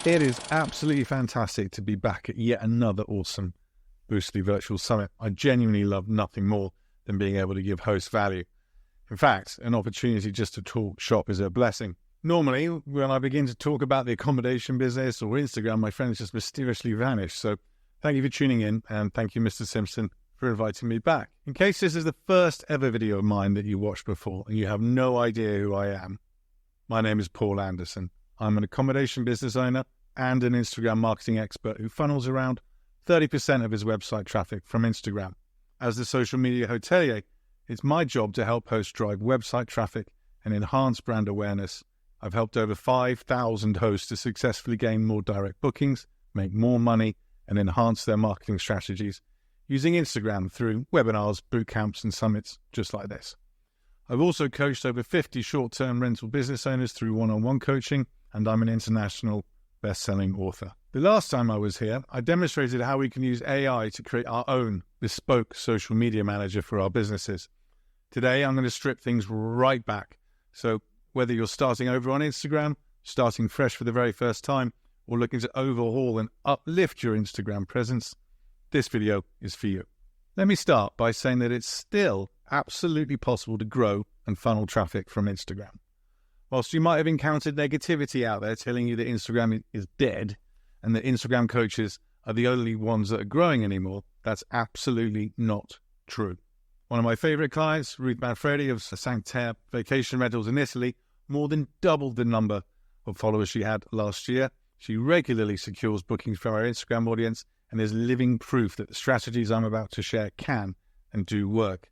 It is absolutely fantastic to be back at yet another awesome Boostly Virtual Summit. I genuinely love nothing more than being able to give hosts value. In fact, an opportunity just to talk shop is a blessing. Normally, when I begin to talk about the accommodation business or Instagram, my friends just mysteriously vanish. So thank you for tuning in, and thank you, Mr. Simpson, for inviting me back. In case this is the first ever video of mine that you watched before and you have no idea who I am, my name is Paul Anderson. I'm an accommodation business owner and an Instagram marketing expert who funnels around 30% of his website traffic from Instagram. As the social media hotelier, it's my job to help hosts drive website traffic and enhance brand awareness. I've helped over 5,000 hosts to successfully gain more direct bookings, make more money, and enhance their marketing strategies using Instagram through webinars, boot camps, and summits just like this. I've also coached over 50 short-term rental business owners through one-on-one coaching, and I'm an international best-selling author. The last time I was here, I demonstrated how we can use AI to create our own bespoke social media manager for our businesses. Today, I'm going to strip things right back. So whether you're starting over on Instagram, starting fresh for the very first time, or looking to overhaul and uplift your Instagram presence, this video is for you. Let me start by saying that it's still absolutely possible to grow and funnel traffic from Instagram. Whilst you might have encountered negativity out there telling you that Instagram is dead and that Instagram coaches are the only ones that are growing anymore, that's absolutely not true. One of my favorite clients, Ruth Manfredi of Sancter Vacation Rentals in Italy, more than doubled the number of followers she had last year. She regularly secures bookings from our Instagram audience and is living proof that the strategies I'm about to share can and do work.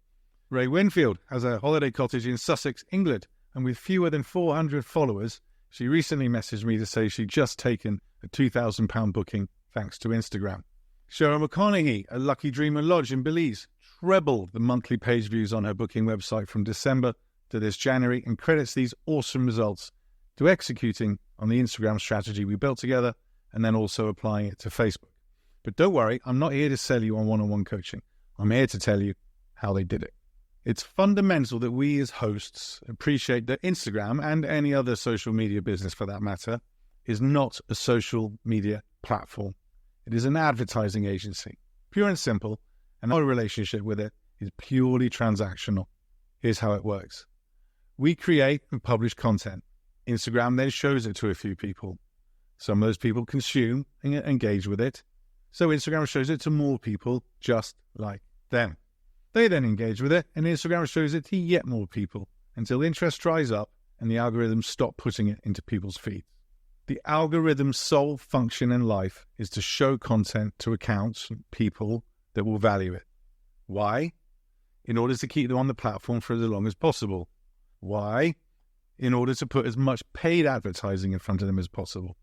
Ray Winfield has a holiday cottage in Sussex, England, and with fewer than 400 followers, she recently messaged me to say she'd just taken a £2,000 booking thanks to Instagram. Cheryl McConaughey, a Lucky Dreamer Lodge in Belize, trebled the monthly page views on her booking website from December to this January and credits these awesome results to executing on the Instagram strategy we built together and then also applying it to Facebook. But don't worry, I'm not here to sell you on one-on-one coaching. I'm here to tell you how they did it. It's fundamental that we as hosts appreciate that Instagram, and any other social media business for that matter, is not a social media platform. It is an advertising agency, pure and simple, and our relationship with it is purely transactional. Here's how it works. We create and publish content. Instagram then shows it to a few people. Some of those people consume and engage with it, so Instagram shows it to more people just like them. They then engage with it, and Instagram shows it to yet more people until interest dries up and the algorithms stop putting it into people's feeds. The algorithm's sole function in life is to show content to accounts and people that will value it. Why? In order to keep them on the platform for as long as possible. Why? In order to put as much paid advertising in front of them as possible.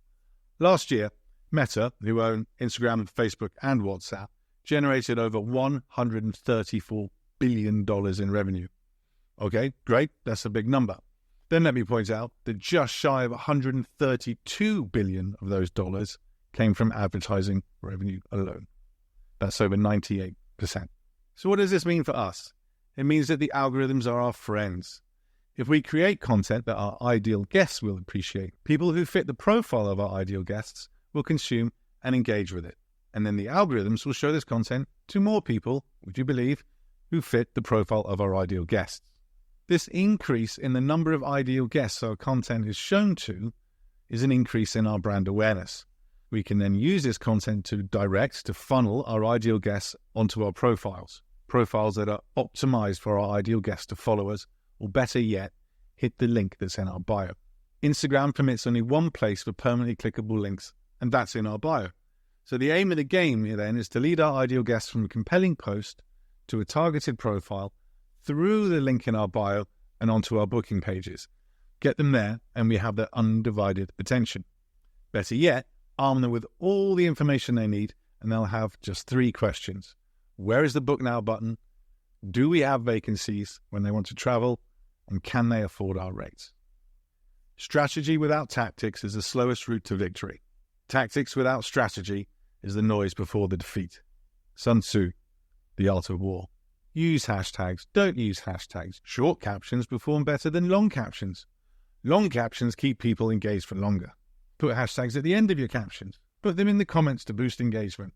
Last year, Meta, who own Instagram, Facebook, and WhatsApp, generated over $134 billion in revenue. Okay, great, that's a big number. Then let me point out that just shy of $132 billion of those dollars came from advertising revenue alone. That's over 98%. So what does this mean for us? It means that the algorithms are our friends. If we create content that our ideal guests will appreciate, people who fit the profile of our ideal guests will consume and engage with it. And then the algorithms will show this content to more people, would you believe, who fit the profile of our ideal guests. This increase in the number of ideal guests our content is shown to is an increase in our brand awareness. We can then use this content to funnel our ideal guests onto our profiles that are optimized for our ideal guests to follow us, or better yet, hit the link that's in our bio. Instagram permits only one place for permanently clickable links, and that's in our bio. So the aim of the game here then is to lead our ideal guests from a compelling post to a targeted profile through the link in our bio and onto our booking pages. Get them there and we have their undivided attention. Better yet, arm them with all the information they need and they'll have just 3 questions. Where is the book now button? Do we have vacancies when they want to travel? And can they afford our rates? Strategy without tactics is the slowest route to victory. Tactics without strategy is the noise before the defeat. Sun Tzu, The Art of War. Use hashtags, don't use hashtags. Short captions perform better than long captions. Long captions keep people engaged for longer. Put hashtags at the end of your captions. Put them in the comments to boost engagement.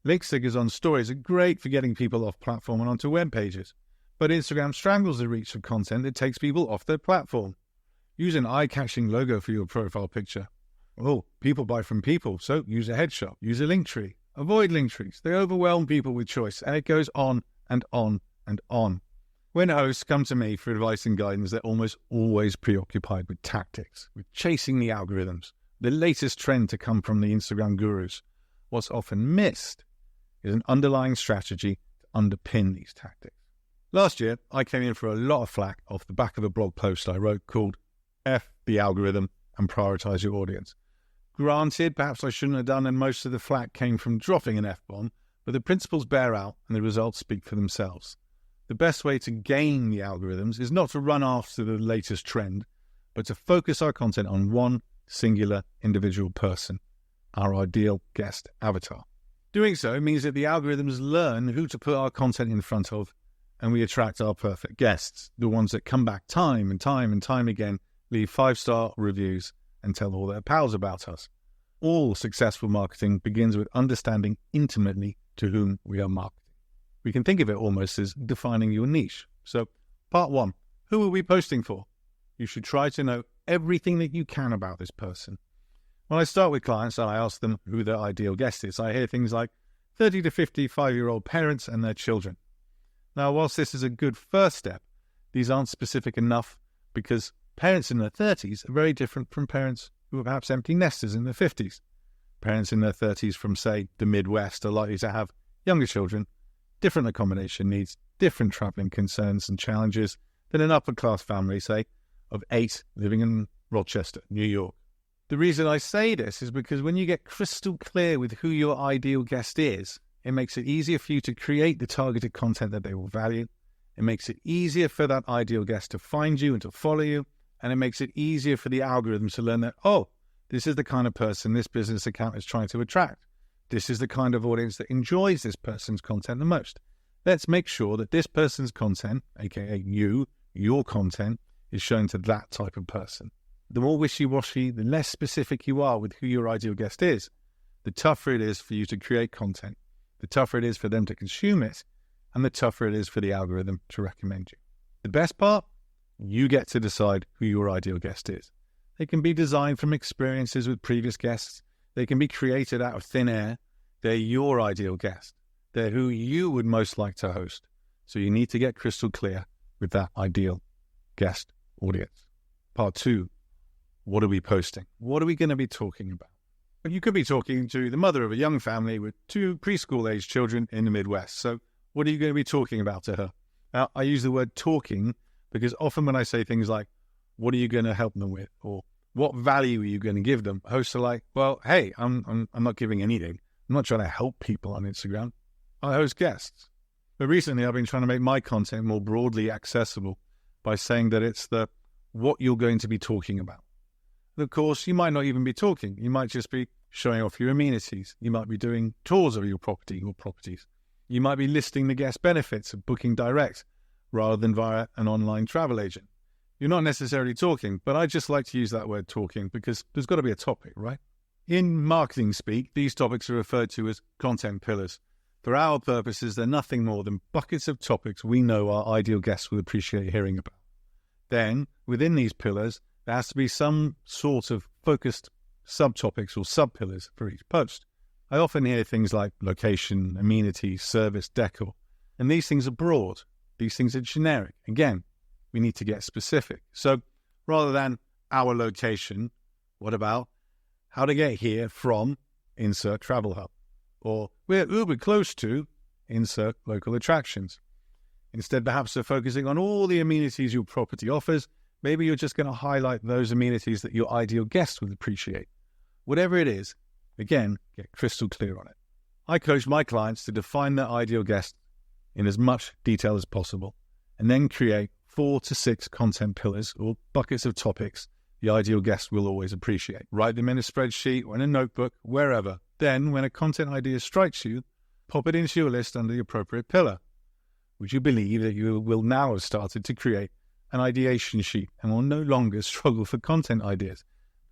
Link stickers on stories are great for getting people off platform and onto web pages, but Instagram strangles the reach of content that takes people off their platform. Use an eye-catching logo for your profile picture. Oh, people buy from people, so use a headshot, use a link tree. Avoid link trees. They overwhelm people with choice, and it goes on and on and on. When hosts come to me for advice and guidance, they're almost always preoccupied with tactics, with chasing the algorithms, the latest trend to come from the Instagram gurus. What's often missed is an underlying strategy to underpin these tactics. Last year, I came in for a lot of flack off the back of a blog post I wrote called F the Algorithm and Prioritize Your Audience. Granted, perhaps I shouldn't have done, and most of the flack came from dropping an F-bomb, but the principles bear out and the results speak for themselves. The best way to gain the algorithms is not to run after the latest trend, but to focus our content on one singular individual person, our ideal guest avatar. Doing so means that the algorithms learn who to put our content in front of, and we attract our perfect guests, the ones that come back time and time and time again, leave 5-star reviews, and tell all their pals about us. All successful marketing begins with understanding intimately to whom we are marketing. We can think of it almost as defining your niche. So, part 1, who are we posting for? You should try to know everything that you can about this person. When I start with clients and I ask them who their ideal guest is, I hear things like 30 to 55-year-old parents and their children. Now, whilst this is a good first step, these aren't specific enough because parents in their 30s are very different from parents who are perhaps empty nesters in their 50s. Parents in their 30s from, say, the Midwest are likely to have younger children, different accommodation needs, different travelling concerns and challenges than an upper-class family, say, of 8 living in Rochester, New York. The reason I say this is because when you get crystal clear with who your ideal guest is, it makes it easier for you to create the targeted content that they will value. It makes it easier for that ideal guest to find you and to follow you. And it makes it easier for the algorithms to learn that, oh, this is the kind of person this business account is trying to attract. This is the kind of audience that enjoys this person's content the most. Let's make sure that this person's content, aka you, your content, is shown to that type of person. The more wishy-washy, the less specific you are with who your ideal guest is, the tougher it is for you to create content, the tougher it is for them to consume it, and the tougher it is for the algorithm to recommend you. The best part? You get to decide who your ideal guest is. They can be designed from experiences with previous guests. They can be created out of thin air. They're your ideal guest. They're who you would most like to host. So you need to get crystal clear with that ideal guest audience. Part 2, what are we posting? What are we going to be talking about? Well, you could be talking to the mother of a young family with 2 preschool-aged children in the Midwest. So what are you going to be talking about to her? Now, I use the word talking because often when I say things like, what are you going to help them with? Or what value are you going to give them? Hosts are like, well, hey, I'm not giving anything. I'm not trying to help people on Instagram. I host guests. But recently I've been trying to make my content more broadly accessible by saying that it's the what you're going to be talking about. And of course, you might not even be talking. You might just be showing off your amenities. You might be doing tours of your property or properties. You might be listing the guest benefits of booking direct rather than via an online travel agent. You're not necessarily talking, but I just like to use that word talking because there's got to be a topic, right? In marketing speak, these topics are referred to as content pillars. For our purposes, they're nothing more than buckets of topics we know our ideal guests will appreciate hearing about. Then, within these pillars, there has to be some sort of focused subtopics or sub-pillars for each post. I often hear things like location, amenities, service, decor, and these things are broad. These things are generic. Again, we need to get specific. So rather than our location, what about how to get here from insert travel hub? Or we're uber close to insert local attractions. Instead, perhaps of focusing on all the amenities your property offers, maybe you're just going to highlight those amenities that your ideal guest would appreciate. Whatever it is, again, get crystal clear on it. I coach my clients to define their ideal guest in as much detail as possible, and then create 4 to 6 content pillars or buckets of topics the ideal guest will always appreciate. Write them in a spreadsheet or in a notebook, wherever. Then, when a content idea strikes you, pop it into your list under the appropriate pillar. Would you believe that you will now have started to create an ideation sheet and will no longer struggle for content ideas?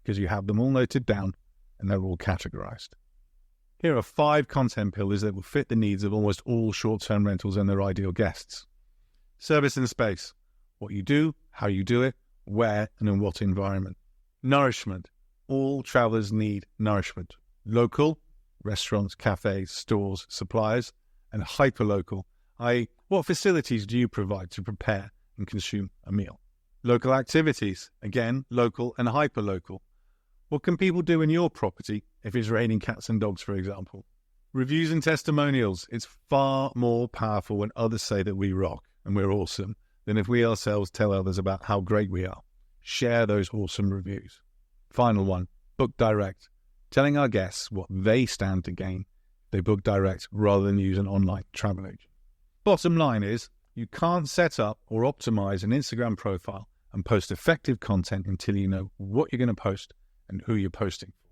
because you have them all noted down and they're all categorized. Here are 5 content pillars that will fit the needs of almost all short-term rentals and their ideal guests. Service and space. What you do, how you do it, where and in what environment. Nourishment. All travelers need nourishment. Local, restaurants, cafes, stores, suppliers, and hyperlocal, i.e. what facilities do you provide to prepare and consume a meal? Local activities. Again, local and hyperlocal. What can people do in your property if it's raining cats and dogs, for example? Reviews and testimonials. It's far more powerful when others say that we rock and we're awesome than if we ourselves tell others about how great we are. Share those awesome reviews. Final one, book direct. Telling our guests what they stand to gain. They book direct rather than use an online travel agent. Bottom line is, you can't set up or optimize an Instagram profile and post effective content until you know what you're going to post and who you're posting for.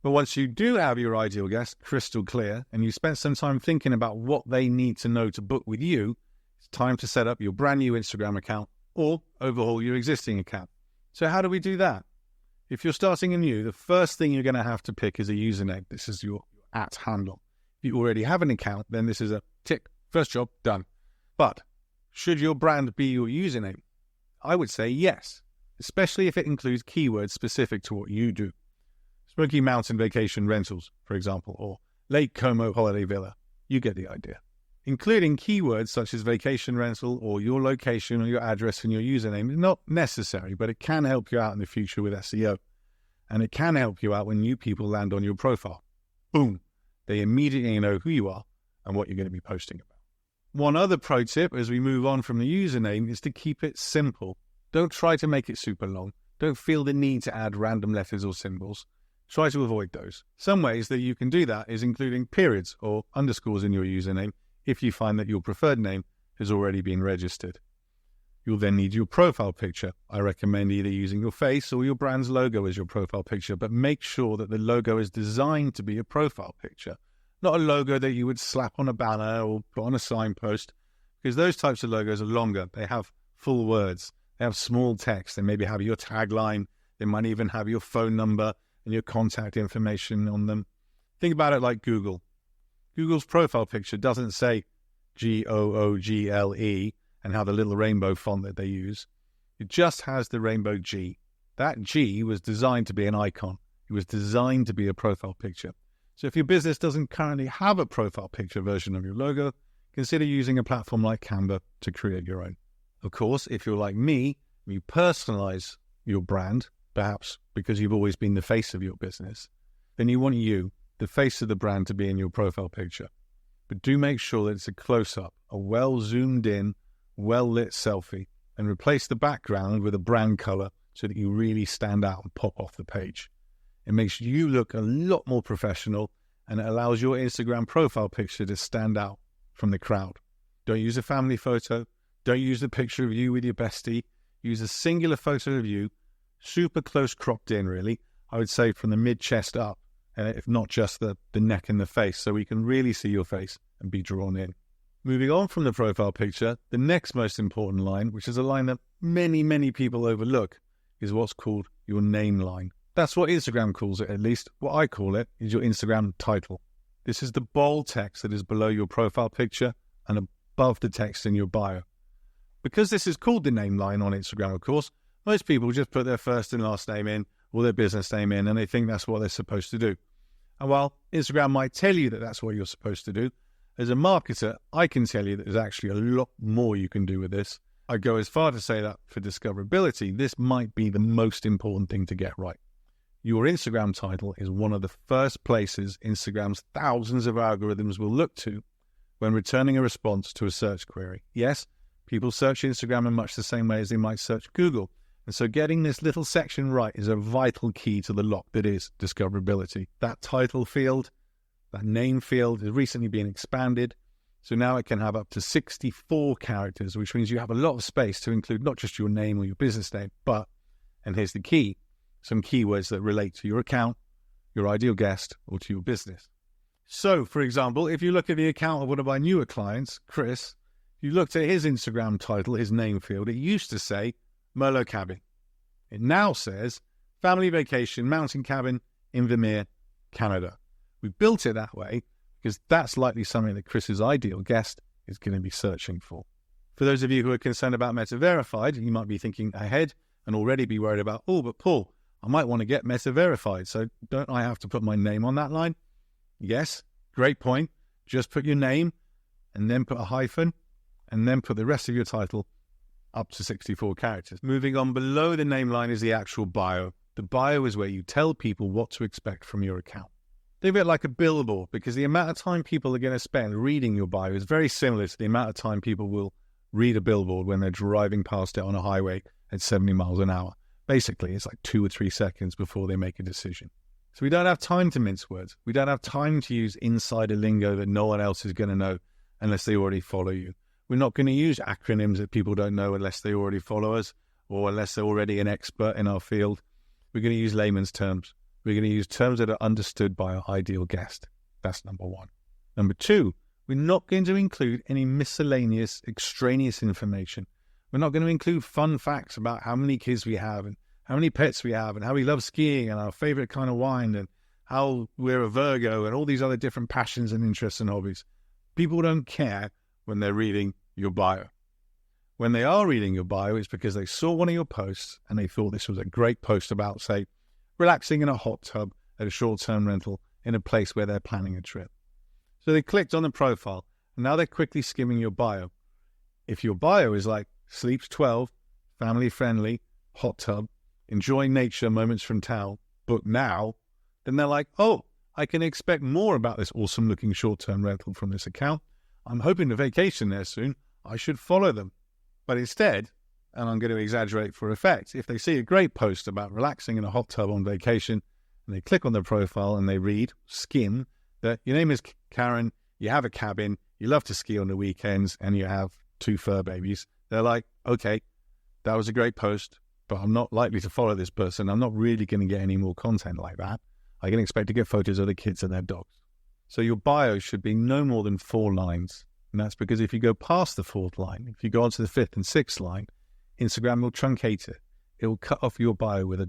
But once you do have your ideal guest crystal clear and you spent some time thinking about what they need to know to book with you, it's time to set up your brand new Instagram account or overhaul your existing account. So how do we do that? If you're starting anew, the first thing you're going to have to pick is a username. This is your @ handle. If you already have an account, then this is a tick, first job, done. But should your brand be your username? I would say yes, especially if it includes keywords specific to what you do. Smoky Mountain Vacation Rentals, for example, or Lake Como Holiday Villa. You get the idea. Including keywords such as vacation rental or your location or your address and your username is not necessary, but it can help you out in the future with SEO. And it can help you out when new people land on your profile. Boom. They immediately know who you are and what you're going to be posting about. One other pro tip as we move on from the username is to keep it simple. Don't try to make it super long. Don't feel the need to add random letters or symbols. Try to avoid those. Some ways that you can do that is including periods or underscores in your username if you find that your preferred name has already been registered. You'll then need your profile picture. I recommend either using your face or your brand's logo as your profile picture, but make sure that the logo is designed to be a profile picture, not a logo that you would slap on a banner or put on a signpost, because those types of logos are longer. They have full words. They have small text. They maybe have your tagline. They might even have your phone number and your contact information on them. Think about it like Google. Google's profile picture doesn't say Google and have the little rainbow font that they use. It just has the rainbow G. That G was designed to be an icon. It was designed to be a profile picture. So if your business doesn't currently have a profile picture version of your logo, consider using a platform like Canva to create your own. Of course, if you're like me, you personalize your brand, perhaps because you've always been the face of your business, then you want you, the face of the brand, to be in your profile picture. But do make sure that it's a close-up, a well-zoomed in, well-lit selfie, and replace the background with a brand color so that you really stand out and pop off the page. It makes you look a lot more professional and it allows your Instagram profile picture to stand out from the crowd. Don't use a family photo. Don't use a picture of you with your bestie. Use a singular photo of you, super close cropped in really, I would say from the mid-chest up, if not just the neck and the face, so we can really see your face and be drawn in. Moving on from the profile picture, the next most important line, which is a line that many, many people overlook, is what's called your name line. That's what Instagram calls it, at least. What I call it is your Instagram title. This is the bold text that is below your profile picture and above the text in your bio. Because this is called the name line on Instagram, of course, most people just put their first and last name in or their business name in and they think that's what they're supposed to do. And while Instagram might tell you that that's what you're supposed to do, as a marketer, I can tell you that there's actually a lot more you can do with this. I go as far to say that for discoverability, this might be the most important thing to get right. Your Instagram title is one of the first places Instagram's thousands of algorithms will look to when returning a response to a search query. Yes, people search Instagram in much the same way as they might search Google. And so getting this little section right is a vital key to the lock that is discoverability. That title field, that name field has recently been expanded. So now it can have up to 64 characters, which means you have a lot of space to include not just your name or your business name, but, and here's the key, some keywords that relate to your account, your ideal guest, or to your business. So, for example, if you look at the account of one of my newer clients, Chris, you looked at his Instagram title, his name field, it used to say Merlot Cabin. It now says family vacation, mountain cabin in Vermeer, Canada. We built it that way because that's likely something that Chris's ideal guest is going to be searching for. For those of you who are concerned about Meta Verified, you might be thinking ahead and already be worried about, oh, but Paul, I might want to get Meta Verified, so don't I have to put my name on that line? Yes, great point. Just put your name and then put a hyphen and then put the rest of your title up to 64 characters. Moving on, below the name line is the actual bio. The bio is where you tell people what to expect from your account. Think of it like a billboard, because the amount of time people are going to spend reading your bio is very similar to the amount of time people will read a billboard when they're driving past it on a highway at 70 miles an hour. Basically, it's like 2 or 3 seconds before they make a decision. So we don't have time to mince words. We don't have time to use insider lingo that no one else is going to know unless they already follow you. We're not going to use acronyms that people don't know unless they already follow us or unless they're already an expert in our field. We're going to use layman's terms. We're going to use terms that are understood by our ideal guest. That's number one. Number two, we're not going to include any miscellaneous, extraneous information. We're not going to include fun facts about how many kids we have and how many pets we have and how we love skiing and our favorite kind of wine and how we're a Virgo and all these other different passions and interests and hobbies. People don't care when they're reading your bio. When they are reading your bio, it's because they saw one of your posts and they thought this was a great post about, say, relaxing in a hot tub at a short-term rental in a place where they're planning a trip. So they clicked on the profile, and now they're quickly skimming your bio. If your bio is like, sleeps 12, family-friendly, hot tub, enjoying nature, moments from town, book now, then they're like, oh, I can expect more about this awesome-looking short-term rental from this account. I'm hoping to vacation there soon. I should follow them. But instead, and I'm going to exaggerate for effect, if they see a great post about relaxing in a hot tub on vacation, and they click on their profile and they read, skim, that your name is Karen, you have a cabin, you love to ski on the weekends, and you have 2 fur babies, they're like, okay, that was a great post, but I'm not likely to follow this person. I'm not really going to get any more content like that. I can expect to get photos of the kids and their dogs. So your bio should be no more than 4 lines. And that's because if you go past the 4th line, if you go on to the 5th and 6th line, Instagram will truncate it. It will cut off your bio with a ...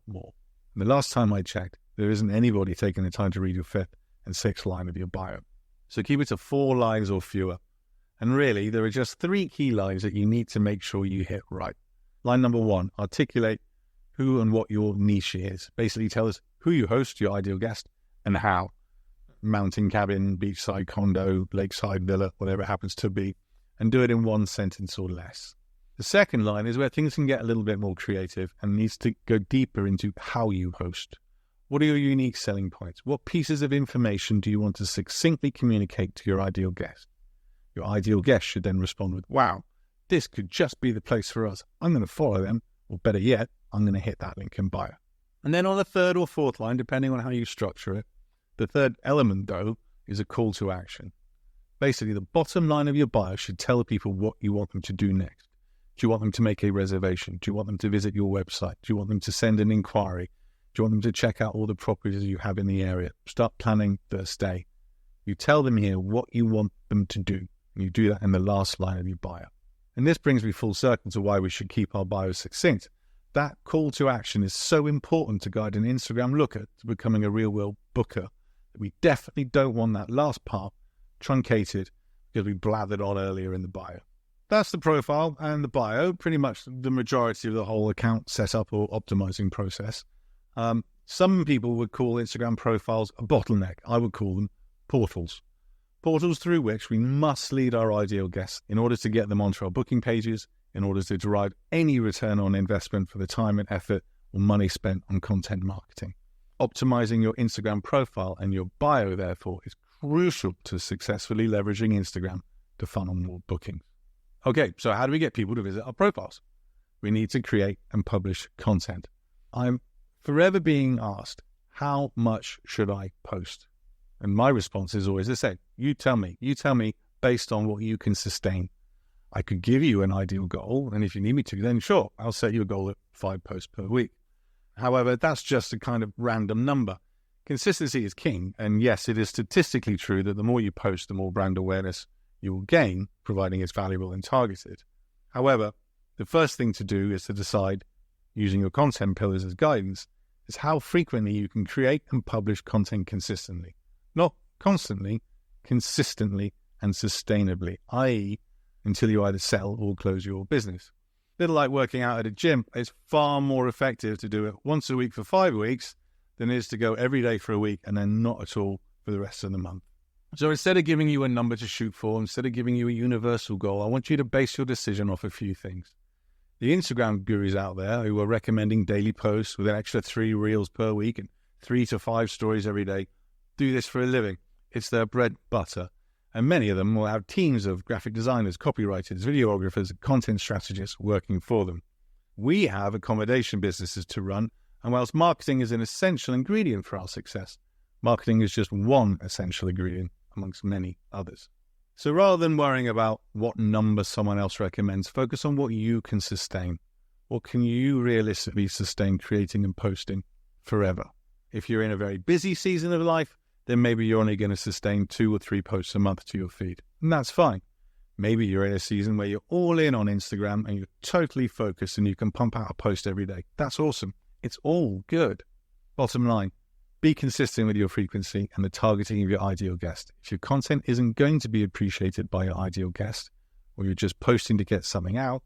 more. And the last time I checked, there isn't anybody taking the time to read your 5th and 6th line of your bio. So keep it to 4 lines or fewer. And really, there are just 3 key lines that you need to make sure you hit right. Line number 1, articulate who and what your niche is. Basically tell us who you host, your ideal guest, and how. Mountain cabin, beachside condo, lakeside villa, whatever it happens to be, and do it in 1 sentence or less. The second line is where things can get a little bit more creative and needs to go deeper into how you host. What are your unique selling points? What pieces of information do you want to succinctly communicate to your ideal guest? Your ideal guest should then respond with, wow, this could just be the place for us. I'm going to follow them, or better yet, I'm going to hit that link in bio. And then on the 3rd or 4th line, depending on how you structure it, the 3rd element, though, is a call to action. Basically, the bottom line of your bio should tell people what you want them to do next. Do you want them to make a reservation? Do you want them to visit your website? Do you want them to send an inquiry? Do you want them to check out all the properties you have in the area? Start planning their stay. You tell them here what you want them to do, and you do that in the last line of your bio. And this brings me full circle to why we should keep our bios succinct. That call to action is so important to guide an Instagram looker to becoming a real-world booker that we definitely don't want that last part truncated because we blathered on earlier in the bio. That's the profile and the bio, pretty much the majority of the whole account setup or optimizing process. Some people would call Instagram profiles a bottleneck. I would call them portals. Portals through which we must lead our ideal guests in order to get them onto our booking pages, in order to derive any return on investment for the time and effort or money spent on content marketing. Optimizing your Instagram profile and your bio, therefore, is crucial to successfully leveraging Instagram to funnel more bookings. Okay, so how do we get people to visit our profiles? We need to create and publish content. I'm forever being asked, how much should I post? And my response is always the same. You tell me based on what you can sustain. I could give you an ideal goal, and if you need me to, then sure, I'll set you a goal at 5 posts per week. However, that's just a kind of random number. Consistency is king, and yes, it is statistically true that the more you post, the more brand awareness you will gain, providing it's valuable and targeted. However, the first thing to do is to decide using your content pillars as guidance, is how frequently you can create and publish content consistently. Not constantly, consistently and sustainably, i.e. until you either sell or close your business. A little like working out at a gym, it's far more effective to do it once a week for 5 weeks than it is to go every day for a week and then not at all for the rest of the month. So instead of giving you a number to shoot for, instead of giving you a universal goal, I want you to base your decision off a few things. The Instagram gurus out there who are recommending daily posts with an extra 3 reels per week and 3 to 5 stories every day do this for a living. It's their bread and butter. And many of them will have teams of graphic designers, copywriters, videographers, and content strategists working for them. We have accommodation businesses to run, and whilst marketing is an essential ingredient for our success, marketing is just one essential ingredient amongst many others. So rather than worrying about what number someone else recommends, focus on what you can sustain. What can you realistically sustain creating and posting forever? If you're in a very busy season of life, then maybe you're only going to sustain 2 or 3 posts a month to your feed. And that's fine. Maybe you're in a season where you're all in on Instagram and you're totally focused and you can pump out a post every day. That's awesome. It's all good. Bottom line, be consistent with your frequency and the targeting of your ideal guest. If your content isn't going to be appreciated by your ideal guest, or you're just posting to get something out,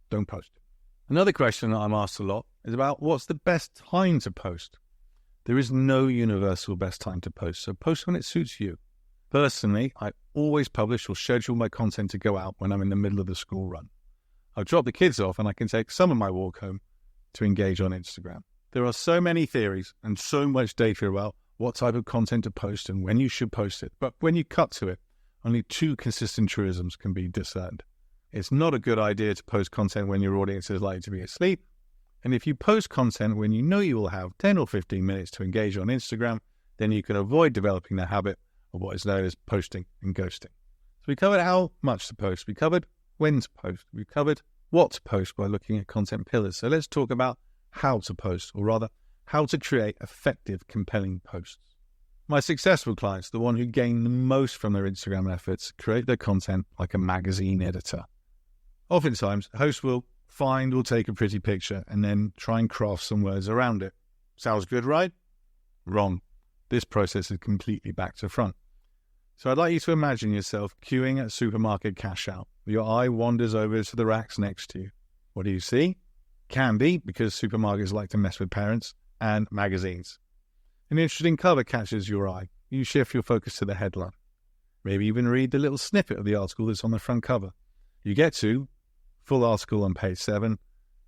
don't post it. Another question that I'm asked a lot is about what's the best time to post. There is no universal best time to post, so post when it suits you. Personally, I always publish or schedule my content to go out when I'm in the middle of the school run. I'll drop the kids off and I can take some of my walk home to engage on Instagram. There are so many theories and so much data about what type of content to post and when you should post it, but when you cut to it, only 2 consistent truisms can be discerned. It's not a good idea to post content when your audience is likely to be asleep, and if you post content when you know you will have 10 or 15 minutes to engage on Instagram, then you can avoid developing the habit of what is known as posting and ghosting. So we covered how much to post, we covered when to post, we covered what to post by looking at content pillars. So let's talk about how to post, or rather, how to create effective, compelling posts. My successful clients, the one who gain the most from their Instagram efforts, create their content like a magazine editor. Oftentimes, a host will find or take a pretty picture and then try and craft some words around it. Sounds good, right? Wrong. This process is completely back to front. So I'd like you to imagine yourself queuing at supermarket cash out. Your eye wanders over to the racks next to you. What do you see? Candy, because supermarkets like to mess with parents, and magazines. An interesting cover catches your eye. You shift your focus to the headline. Maybe even read the little snippet of the article that's on the front cover. You get to full article on page 7,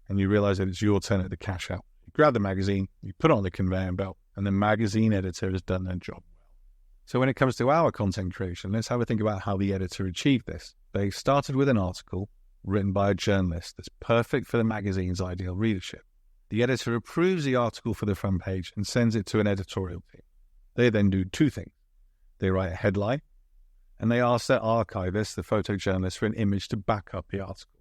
and you realize that it's your turn at the cash out. You grab the magazine, you put it on the conveyor belt, and the magazine editor has done their job well. So when it comes to our content creation, let's have a think about how the editor achieved this. They started with an article written by a journalist that's perfect for the magazine's ideal readership. The editor approves the article for the front page and sends it to an editorial team. They then do 2 things. They write a headline, and they ask their archivist, the photojournalist, for an image to back up the article.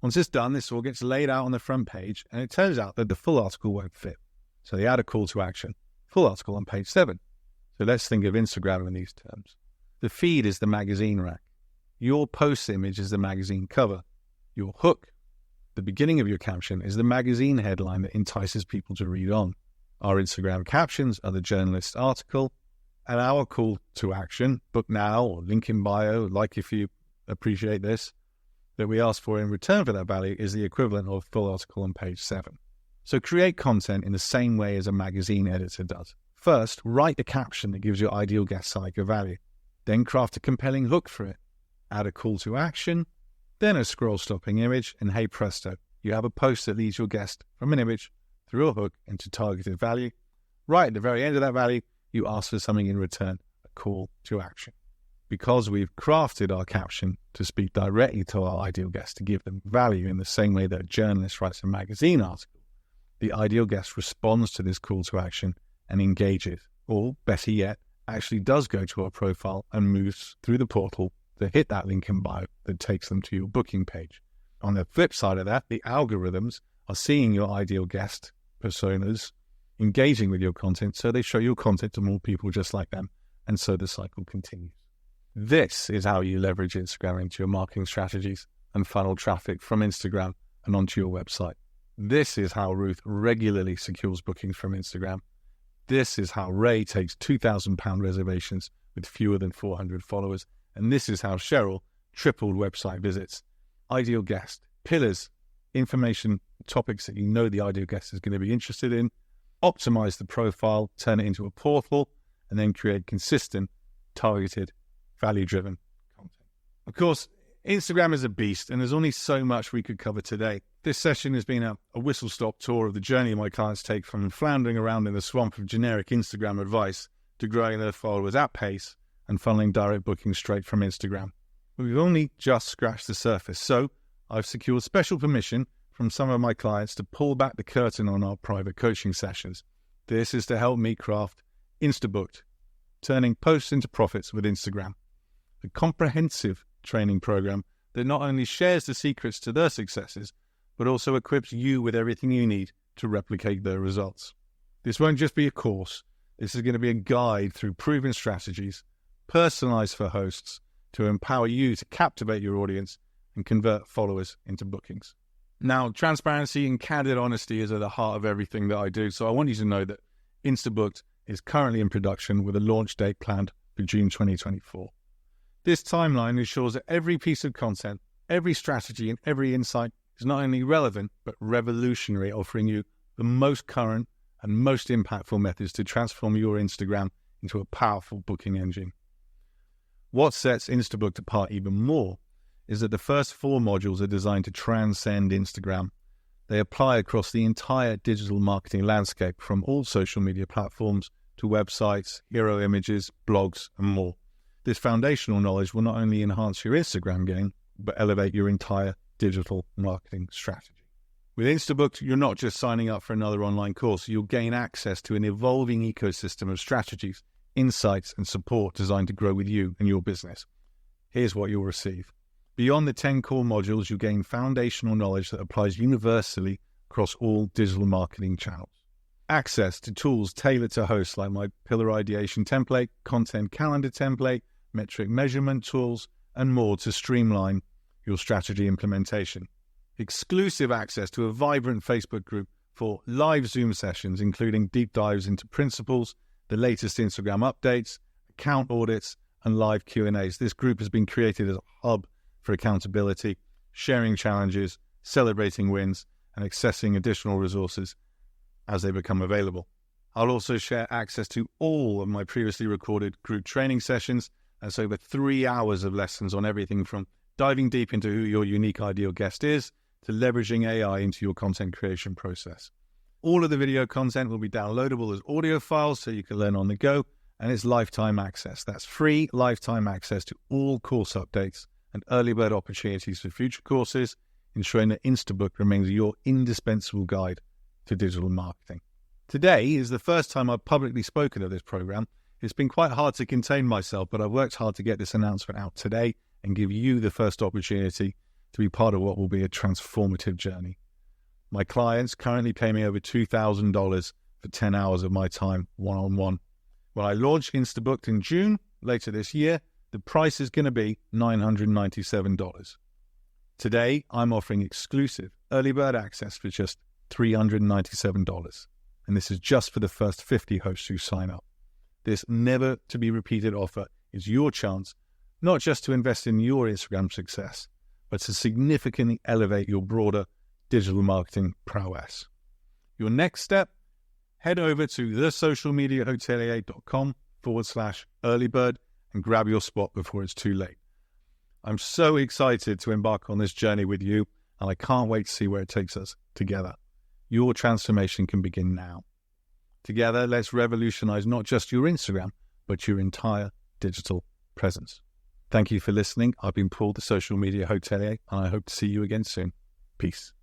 Once it's done, this all gets laid out on the front page, and it turns out that the full article won't fit. So they add a call to action. Full article on page 7. So let's think of Instagram in these terms. The feed is the magazine rack. Your post image is the magazine cover. Your hook, the beginning of your caption, is the magazine headline that entices people to read on. Our Instagram captions are the journalist's article, and our call to action, book now or link in bio, like if you appreciate this, that we ask for in return for that value is the equivalent of full article on page 7. So create content in the same way as a magazine editor does. First, write a caption that gives your ideal guest psycho value. Then craft a compelling hook for it. Add a call to action, then a scroll-stopping image, and hey presto, you have a post that leads your guest from an image through a hook into targeted value. Right at the very end of that value, you ask for something in return, a call to action. Because we've crafted our caption to speak directly to our ideal guest to give them value in the same way that a journalist writes a magazine article, the ideal guest responds to this call to action and engages, or better yet, actually does go to our profile and moves through the portal to hit that link in bio that takes them to your booking page. On the flip side of that, the algorithms are seeing your ideal guest personas engaging with your content, so they show your content to more people just like them, and so the cycle continues. This is how you leverage Instagram into your marketing strategies and funnel traffic from Instagram and onto your website. This is how Ruth regularly secures bookings from Instagram. This is how Ray takes £2,000 reservations with fewer than 400 followers. And this is how Cheryl tripled website visits. Ideal guest, pillars, information, topics that you know the ideal guest is going to be interested in. Optimize the profile, turn it into a portal, and then create consistent, targeted, value-driven content. Of course, Instagram is a beast, and there's only so much we could cover today. This session has been a whistle-stop tour of the journey my clients take from floundering around in the swamp of generic Instagram advice to growing their followers at pace and funneling direct bookings straight from Instagram. But we've only just scratched the surface, so I've secured special permission from some of my clients to pull back the curtain on our private coaching sessions. This is to help me craft Instabooked, turning posts into profits with Instagram. A comprehensive training program that not only shares the secrets to their successes, but also equips you with everything you need to replicate their results. This won't just be a course. This is going to be a guide through proven strategies, personalized for hosts, to empower you to captivate your audience and convert followers into bookings. Now, transparency and candid honesty is at the heart of everything that I do, so I want you to know that Instabooked is currently in production with a launch date planned for June 2024. This timeline ensures that every piece of content, every strategy, and every insight is not only relevant, but revolutionary, offering you the most current and most impactful methods to transform your Instagram into a powerful booking engine. What sets Instabooked apart even more is that the first 4 modules are designed to transcend Instagram. They apply across the entire digital marketing landscape, from all social media platforms to websites, hero images, blogs, and more. This foundational knowledge will not only enhance your Instagram game, but elevate your entire digital marketing strategy. With Instabooked, you're not just signing up for another online course. You'll gain access to an evolving ecosystem of strategies, insights, and support designed to grow with you and your business. Here's what you'll receive. Beyond the 10 core modules, you gain foundational knowledge that applies universally across all digital marketing channels. Access to tools tailored to hosts like my pillar ideation template, content calendar template, metric measurement tools, and more to streamline your strategy implementation. Exclusive access to a vibrant Facebook group for live Zoom sessions, including deep dives into principles, the latest Instagram updates, account audits, and live Q&As. This group has been created as a hub for accountability, sharing challenges, celebrating wins, and accessing additional resources as they become available. I'll also share access to all of my previously recorded group training sessions. That's over 3 hours of lessons on everything from diving deep into who your unique ideal guest is to leveraging AI into your content creation process. All of the video content will be downloadable as audio files so you can learn on the go, and it's lifetime access. That's free lifetime access to all course updates and early bird opportunities for future courses, ensuring that Instabooked remains your indispensable guide to digital marketing. Today is the first time I've publicly spoken of this program. It's been quite hard to contain myself, but I've worked hard to get this announcement out today and give you the first opportunity to be part of what will be a transformative journey. My clients currently pay me over $2,000 for 10 hours of my time one-on-one. When I launch Instabooked in June, later this year, the price is going to be $997. Today, I'm offering exclusive early bird access for just $397. And this is just for the first 50 hosts who sign up. This never-to-be-repeated offer is your chance not just to invest in your Instagram success, but to significantly elevate your broader digital marketing prowess. Your next step, head over to thesocialmediahotelier.com/earlybird and grab your spot before it's too late. I'm so excited to embark on this journey with you, and I can't wait to see where it takes us together. Your transformation can begin now. Together, let's revolutionize not just your Instagram, but your entire digital presence. Thank you for listening. I've been Paul, the Social Media Hotelier, and I hope to see you again soon. Peace.